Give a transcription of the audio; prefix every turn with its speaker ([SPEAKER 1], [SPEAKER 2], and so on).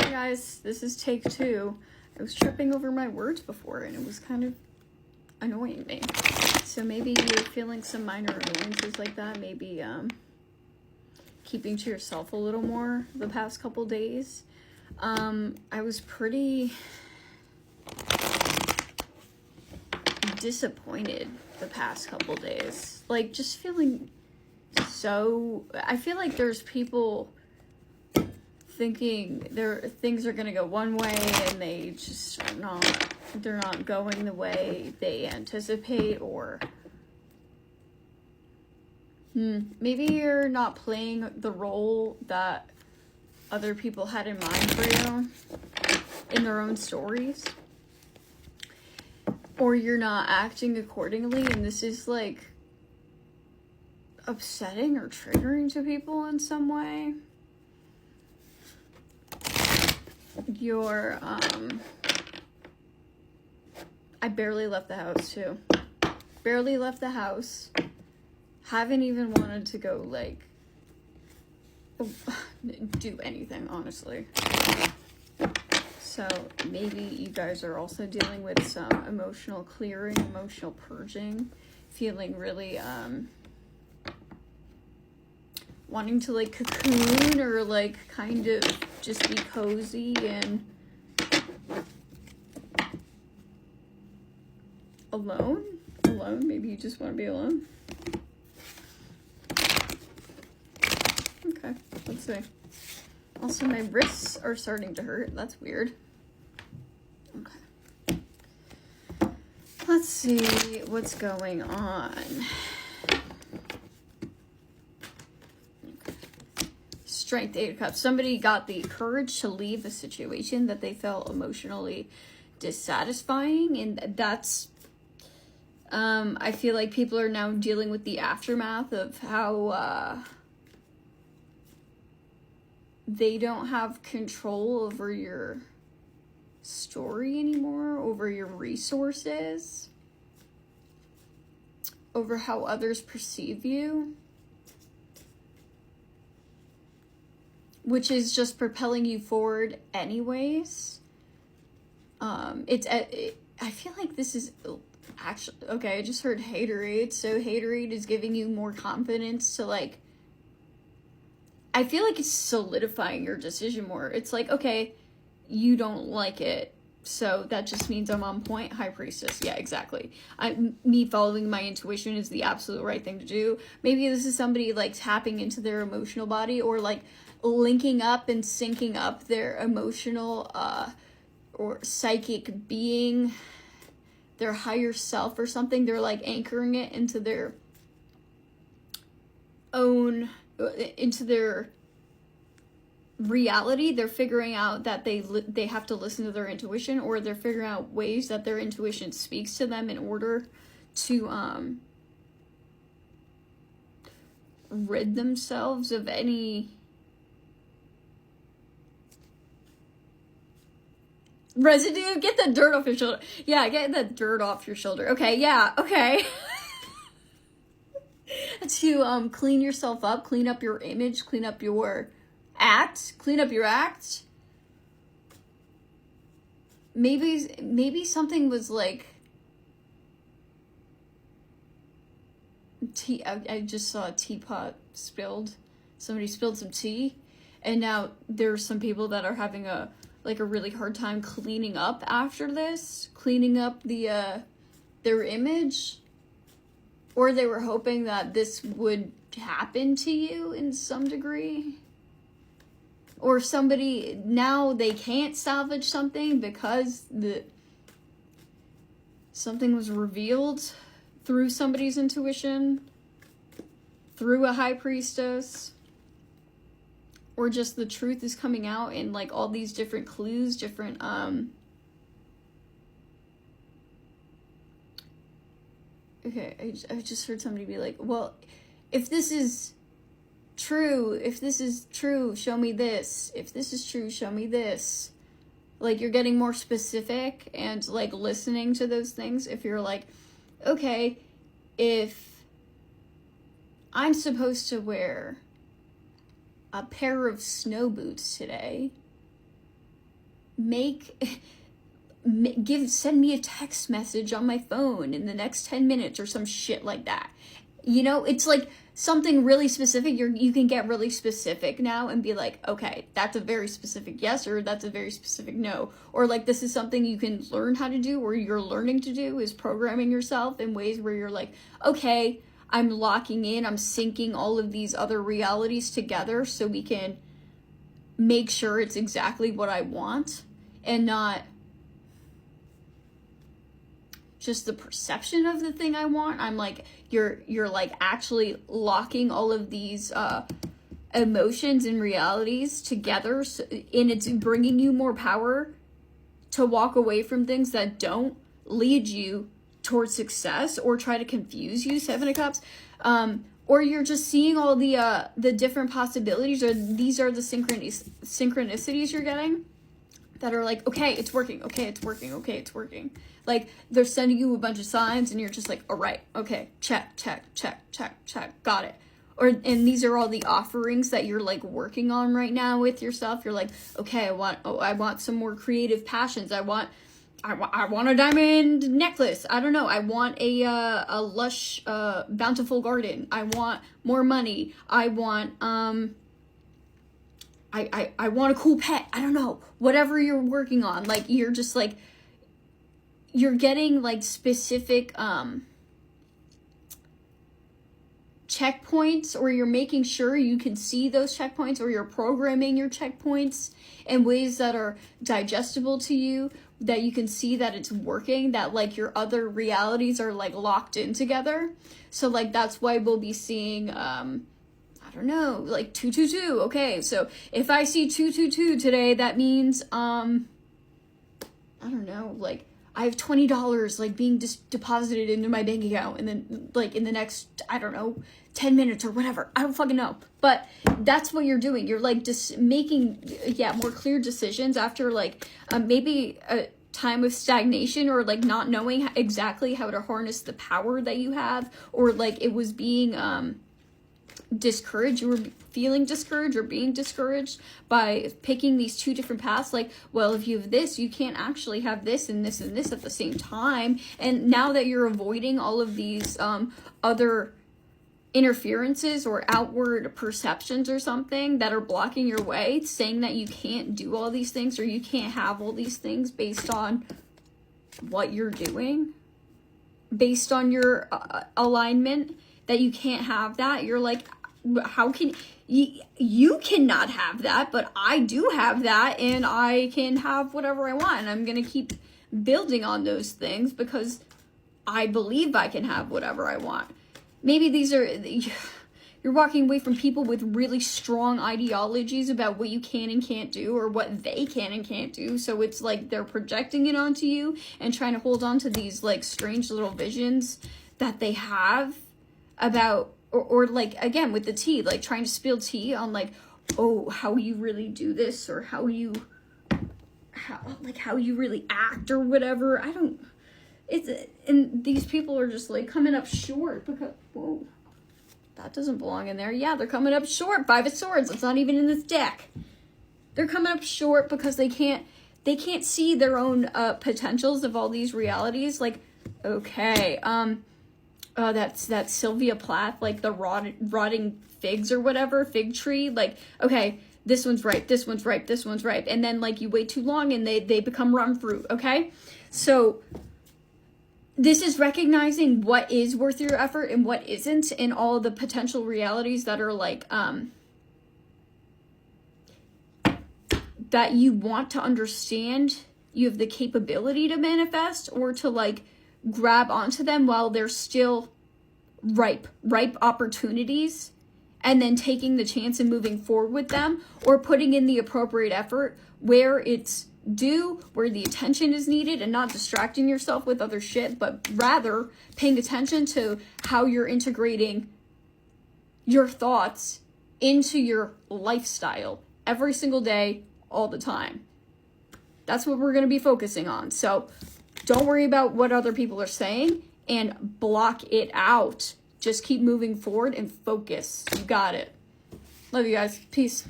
[SPEAKER 1] Hey guys, this is take 2. I was tripping over my words before and it was kind of annoying me. So maybe you're feeling some minor annoyances like that. Maybe keeping to yourself a little more the past couple days. I was pretty disappointed the past couple days. Like, just feeling so... I feel like there's people thinking things are gonna go one way and they just are not. They're not going the way they anticipate, or maybe you're not playing the role that other people had in mind for you in their own stories, or you're not acting accordingly, and this is like upsetting or triggering to people in some way. I barely left the house too. Barely left the house. Haven't even wanted to go, like, do anything, honestly. So maybe you guys are also dealing with some emotional clearing, emotional purging, feeling really, wanting to, like, cocoon or, like, kind of just be cozy and alone. Maybe you just want to be alone. Okay, let's see. Also, my wrists are starting to hurt. That's weird. Okay. Let's see what's going on. Strength, 8 of Cups. Somebody got the courage to leave a situation that they felt emotionally dissatisfying, and that's I feel like people are now dealing with the aftermath of how they don't have control over your story anymore, over your resources, over how others perceive you, which is just propelling you forward anyways. I feel like this is actually, okay, I just heard haterade. So haterade is giving you more confidence to, like, I feel like it's solidifying your decision more. It's like, okay, you don't like it, so that just means I'm on point. High Priestess. Yeah, exactly. Me following my intuition is the absolute right thing to do. Maybe this is somebody, like, tapping into their emotional body, or, like, linking up and syncing up their emotional or psychic being, their higher self or something. They're, like, anchoring it into their own, into their reality. They're figuring out that they have to listen to their intuition, or they're figuring out ways that their intuition speaks to them in order to rid themselves of any residue. Get the dirt off your shoulder. Yeah, get the dirt off your shoulder. Okay, yeah, okay. To clean yourself up, clean up your image, clean up your act. Maybe something was like tea. I just saw a teapot spilled. Somebody spilled some tea, and now there's some people that are having a really hard time cleaning up after this, cleaning up the their image, or they were hoping that this would happen to you in some degree. Or somebody, now they can't salvage something because something was revealed through somebody's intuition, through a High Priestess, or just the truth is coming out in, like, all these different clues, different okay, I just heard somebody be like, well, if this is true, show me this. If this is true, show me this. Like, you're getting more specific and, like, listening to those things. If you're like, okay, if I'm supposed to wear a pair of snow boots today, send me a text message on my phone in the next 10 minutes or some shit like that. You know, it's like something really specific. You can get really specific now and be like, okay, that's a very specific yes, or that's a very specific no. Or like, this is something you can learn how to do, or you're learning to do, is programming yourself in ways where you're like, okay, I'm locking in, I'm syncing all of these other realities together so we can make sure it's exactly what I want and not just the perception of the thing I want. I'm like, you're like actually locking all of these emotions and realities together, and it's bringing you more power to walk away from things that don't lead you towards success or try to confuse you. Seven of Cups. Or you're just seeing all the different possibilities, or these are the synchronicities you're getting that are like, okay, it's working, okay, it's working, okay, it's working. Like, they're sending you a bunch of signs, and you're just like, all right, okay, check, got it. And these are all the offerings that you're like working on right now with yourself. You're like, okay, I want some more creative passions. I want a diamond necklace. I don't know. I want a lush, bountiful garden. I want more money. I want, I want a cool pet. I don't know. Whatever you're working on, like, you're just like, you're getting like specific, checkpoints, or you're making sure you can see those checkpoints, or you're programming your checkpoints in ways that are digestible to you, that you can see that it's working, that like your other realities are like locked in together. So like, that's why we'll be seeing, I don't know, like 222. Okay, so if I see 222 today, that means, I don't know, like, I have $20 like being deposited into my bank account, and then like in the next, I don't know, 10 minutes or whatever. I don't fucking know. But that's what you're doing. You're like just making, more clear decisions after like maybe a time of stagnation, or like not knowing exactly how to harness the power that you have, or like it was being discouraged. You were feeling discouraged or being discouraged by picking these two different paths. Like, well, if you have this, you can't actually have this and this and this at the same time. And now that you're avoiding all of these other interferences or outward perceptions or something that are blocking your way, saying that you can't do all these things, or you can't have all these things based on what you're doing, based on your alignment, that you can't have that. You're like, how can you cannot have that, but I do have that, and I can have whatever I want, and I'm gonna keep building on those things because I believe I can have whatever I want. Maybe these are, you're walking away from people with really strong ideologies about what you can and can't do, or what they can and can't do. So it's like they're projecting it onto you and trying to hold on to these like strange little visions that they have about, or like, again, with the tea, like trying to spill tea on like, oh, how you really do this, or how you really act, or whatever. And these people are just like coming up short because, whoa, that doesn't belong in there. Yeah, they're coming up short. Five of Swords. It's not even in this deck. They're coming up short because they can't see their own potentials of all these realities. Like, okay, that's Sylvia Plath, like the rotting figs or whatever, fig tree. Like, okay, this one's ripe, this one's ripe, this one's ripe. And then like you wait too long and they become rum fruit, okay? So this is recognizing what is worth your effort and what isn't, and all the potential realities that are like, that you want to understand, you have the capability to manifest, or to like grab onto them while they're still ripe opportunities, and then taking the chance and moving forward with them, or putting in the appropriate effort where it's due, where the attention is needed, and not distracting yourself with other shit, but rather paying attention to how you're integrating your thoughts into your lifestyle every single day, all the time. That's what we're going to be focusing on. So don't worry about what other people are saying and block it out. Just keep moving forward and focus. You got it. Love you guys. Peace.